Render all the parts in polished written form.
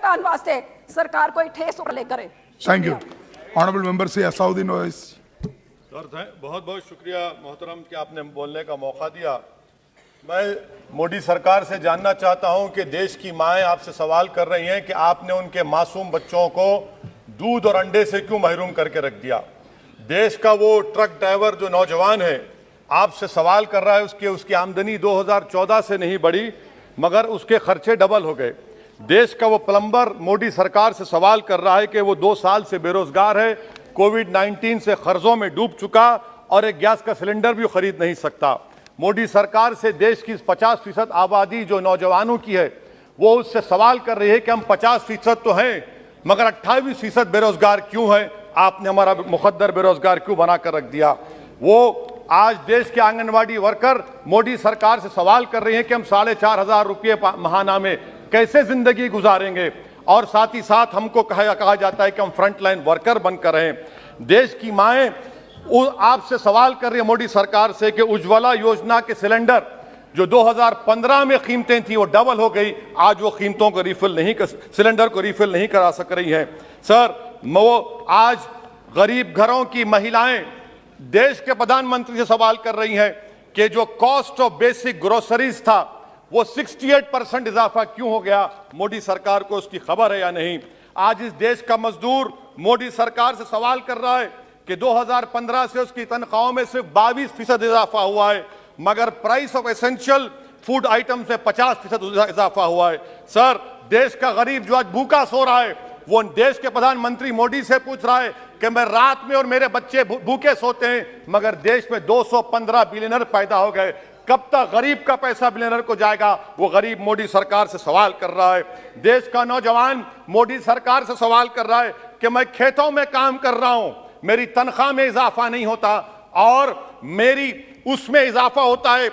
घटाने वास्ते सरकार कोई ठोस उपाय करे। Thank you. ऑनरेबल मेंबर से असाउद्दीन ओवैसी। सर बहुत बहुत शुक्रिया मोहतरम कि आपने बोलने का मौका दिया। मैं मोदी सरकार से जानना चाहता हूं कि देश की माएँ आपसे सवाल कर रही हैं कि आपने उनके मासूम बच्चों को दूध और अंडे से क्यों महरूम करके रख दिया। देश का वो ट्रक ड्राइवर जो नौजवान है आपसे सवाल कर रहा है, उसकी आमदनी 2014 से नहीं बढ़ी मगर उसके खर्चे डबल हो गए। देश का वो प्लम्बर मोदी सरकार से सवाल कर रहा है कि वो 2 साल से बेरोजगार है, कोविड-19 से कर्जों में डूब चुका और एक गैस का सिलेंडर भी खरीद नहीं सकता। मोदी सरकार से देश की 50% आबादी जो नौजवानों की है वो उससे सवाल कर रही है कि हम 50% तो हैं मगर 28% बेरोजगार क्यों हैं, आपने हमारा मुकद्दर बेरोजगार क्यों बनाकर रख दिया। वो आज देश के आंगनवाड़ी वर्कर मोदी सरकार से सवाल कर रहे हैं कि हम 4,500 रुपये महाना में कैसे जिंदगी गुजारेंगे और साथ ही साथ हमको कहा जाता है कि हम फ्रंटलाइन वर्कर बनकर रहें। देश की माएँ आपसे सवाल कर रही है मोदी सरकार से कि उज्ज्वला योजना के सिलेंडर जो 2015 में कीमतें थी वो डबल हो गई, आज वो कीमतों को सिलेंडर को रिफिल नहीं करा सक रही हैं। सर वो आज गरीब घरों की महिलाएं देश के प्रधानमंत्री से सवाल कर रही हैं कि जो कॉस्ट ऑफ बेसिक ग्रोसरीज था वो 68% इजाफा क्यों हो गया, मोदी सरकार को उसकी खबर है या नहीं। आज इस देश का मजदूर मोदी सरकार से सवाल कर रहा है कि 2015 से उसकी तनख्वाहों में सिर्फ 22% इजाफा हुआ है मगर price of essential food item से 50% इजाफा हुआ है। सर देश का गरीब जो आज भूखा सो रहा है वो देश के प्रधानमंत्री मोदी से पूछ रहा है कि मैं रात में और मेरे बच्चे भूखे सोते हैं मगर देश में 215 बिलियनर पैदा हो गए, कब तक गरीब का पैसा बिलियनर को जाएगा, वो गरीब मोदी सरकार से सवाल कर रहा है। देश का नौजवान मोदी सरकार से सवाल कर रहा है कि मैं खेतों में काम कर रहा हूं, मेरी तनख्वाह में इजाफा नहीं होता और मेरी उसमें इजाफा होता है।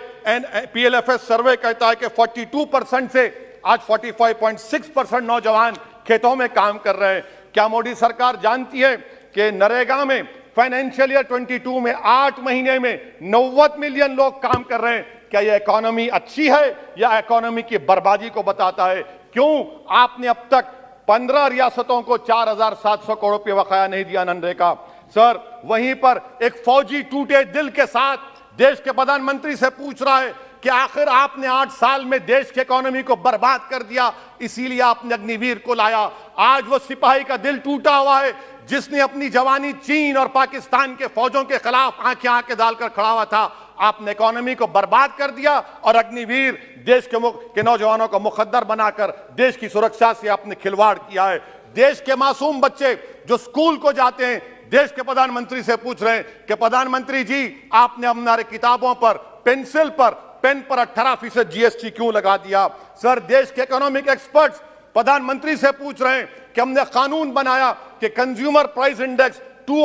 PLFS सर्वे कहता है कि 42% से आज 45.6% नौजवान खेतों में काम कर रहे हैं। क्या मोदी सरकार जानती है कि नरेगा में फाइनेंशियल ईयर 22 में 8 महीने में 90 मिलियन लोग काम कर रहे हैं। क्या यह इकोनॉमी अच्छी है या इकोनॉमी की बर्बादी को बताता है? क्यों आपने अब तक 15 रियासतों को 4,700 करोड़ रुपये बकाया नहीं दिया नरेगा? सर वहीं पर एक फौजी टूटे दिल के साथ देश के प्रधानमंत्री से पूछ रहा है कि आखिर आपने 8 साल में देश की इकोनॉमी को बर्बाद कर दिया, इसीलिए आपने अग्निवीर को लाया। आज वो सिपाही का दिल टूटा हुआ है जिसने अपनी जवानी चीन और पाकिस्तान के फौजों के खिलाफ आंखें डालकर खड़ा हुआ था। आपने इकोनॉमी को बर्बाद कर दिया और अग्निवीर देश के नौजवानों को मुकद्दर बनाकर देश की सुरक्षा से आपने खिलवाड़ किया है। देश के मासूम बच्चे जो स्कूल को जाते हैं देश के प्रधानमंत्री से पूछ रहे हैं कि प्रधानमंत्री जी आपने हमारे किताबों पर, पेंसिल पर, पेन पर 18% GST क्यों लगा दिया? सर देश के इकोनॉमिक एक्सपर्ट्स प्रधानमंत्री से पूछ रहे हैं कि हमने कानून बनाया कि कंज्यूमर प्राइस इंडेक्स 2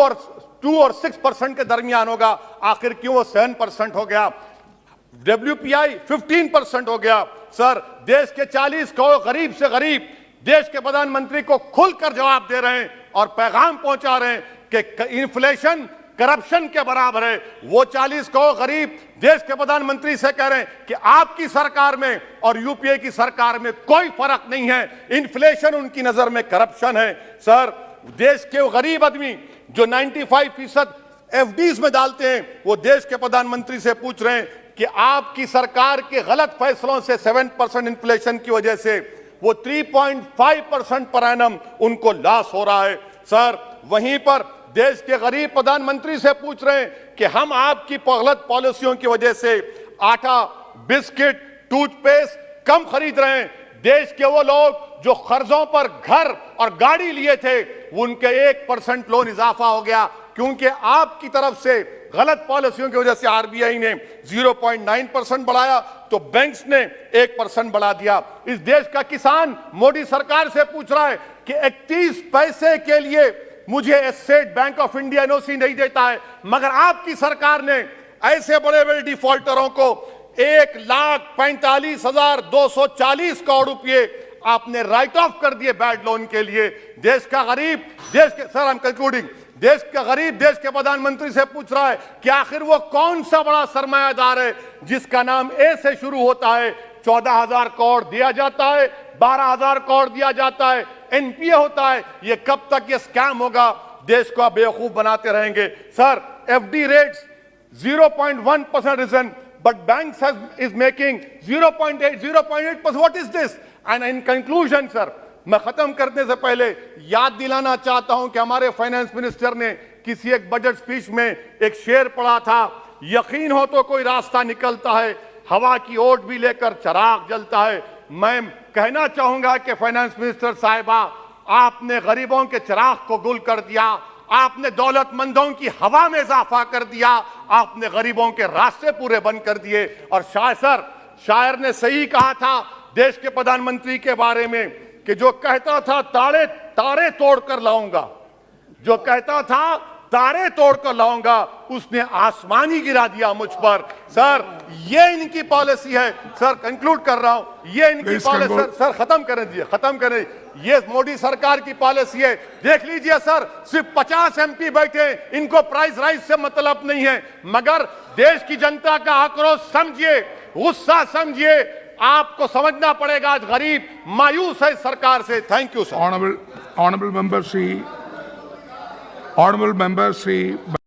और 6% के दरमियान होगा, आखिर क्यों वो 7% हो गया? WPI 15% हो गया। सर देश के 40 करोड़ गरीब से गरीब देश के प्रधानमंत्री को खुलकर जवाब दे रहे हैं और पैगाम पहुंचा रहे हैं कि इन्फ्लेशन करप्शन के बराबर है। वो 40 करोड़ गरीब देश के प्रधानमंत्री से कह रहे हैं कि आपकी सरकार में और यूपीए की सरकार में कोई फर्क नहीं है, इन्फ्लेशन उनकी नजर में करप्शन है। सर देश के गरीब आदमी जो 95% FDs में डालते हैं वो देश के प्रधानमंत्री से पूछ रहे हैं कि आपकी सरकार के गलत फैसलों से 7% इन्फ्लेशन की वजह से वो 3.5% पर एनम उनको लॉस हो रहा है। सर वहीं पर देश के गरीब प्रधानमंत्री से पूछ रहे हैं कि हम आपकी गलत पॉलिसियों की वजह से आटा, बिस्किट, टूथपेस्ट कम खरीद रहे हैं। देश के वो लोग जो कर्जों पर घर और गाड़ी लिए थे उनके 1% लोन इजाफा हो गया क्योंकि आपकी तरफ से गलत पॉलिसियों की वजह से RBI ने 0.9% बढ़ाया तो बैंक्स ने 1% बढ़ा दिया। इस देश का किसान मोदी सरकार से पूछ रहा है कि 31 पैसे के लिए मुझे state bank of India NOC नहीं देता है, मगर आपकी सरकार ने ऐसे बड़े बड़े डिफॉल्टरों को 1,45,240 करोड़ रुपए आपने राइट ऑफ कर दिए बैड लोन के लिए। देश का गरीब देश के सर आई एम कंक्लूडिंग देश का गरीब देश के प्रधानमंत्री से पूछ रहा है कि आखिर वो कौन सा बड़ा सरमायादार है जिसका नाम ए से शुरू होता है, 14,000 करोड़ दिया जाता है, 12,000 करोड़ दिया जाता है, एनपीए होता है। ये कब तक ये स्कैम होगा? देश को आप बेवकूफ बनाते रहेंगे। Sir, FD rates 0.1% risen, but banks is making 0.8, 0.8%. What is this? And in conclusion, sir, मैं खत्म करने से पहले याद दिलाना चाहता हूं कि हमारे फाइनेंस मिनिस्टर ने किसी एक बजट स्पीच में एक शेर पढ़ा था, यकीन हो तो कोई रास्ता निकलता है, हवा की ओट भी लेकर चिराग जलता है। मैं कहना चाहूंगा कि फाइनेंस मिनिस्टर साहिबा, आपने गरीबों के चिराग को गुल कर दिया, आपने दौलतमंदों की हवा में इजाफा कर दिया, आपने गरीबों के रास्ते पूरे बंद कर दिए। और शायर ने सही कहा था देश के प्रधानमंत्री के बारे में कि जो कहता था तारे तोड़कर लाऊंगा, जो कहता था तारे तोड़कर लाऊंगा, उसने आसमान ही गिरा दिया मुझ पर। सर, ये इनकी पॉलिसी है। सर, कंक्लूड कर रहा हूं, ये इनकी पॉलिसी। सर, खत्म करें। ये मोदी सरकार की पॉलिसी है। देख लीजिए सर, सिर्फ 50 एमपी बैठे, इनको प्राइस राइज से मतलब नहीं है, मगर देश की जनता का आक्रोश समझिए, गुस्सा समझिए। आपको समझना पड़ेगा, आज गरीब मायूस है सरकार से। Thank you sir. Honorable member Sri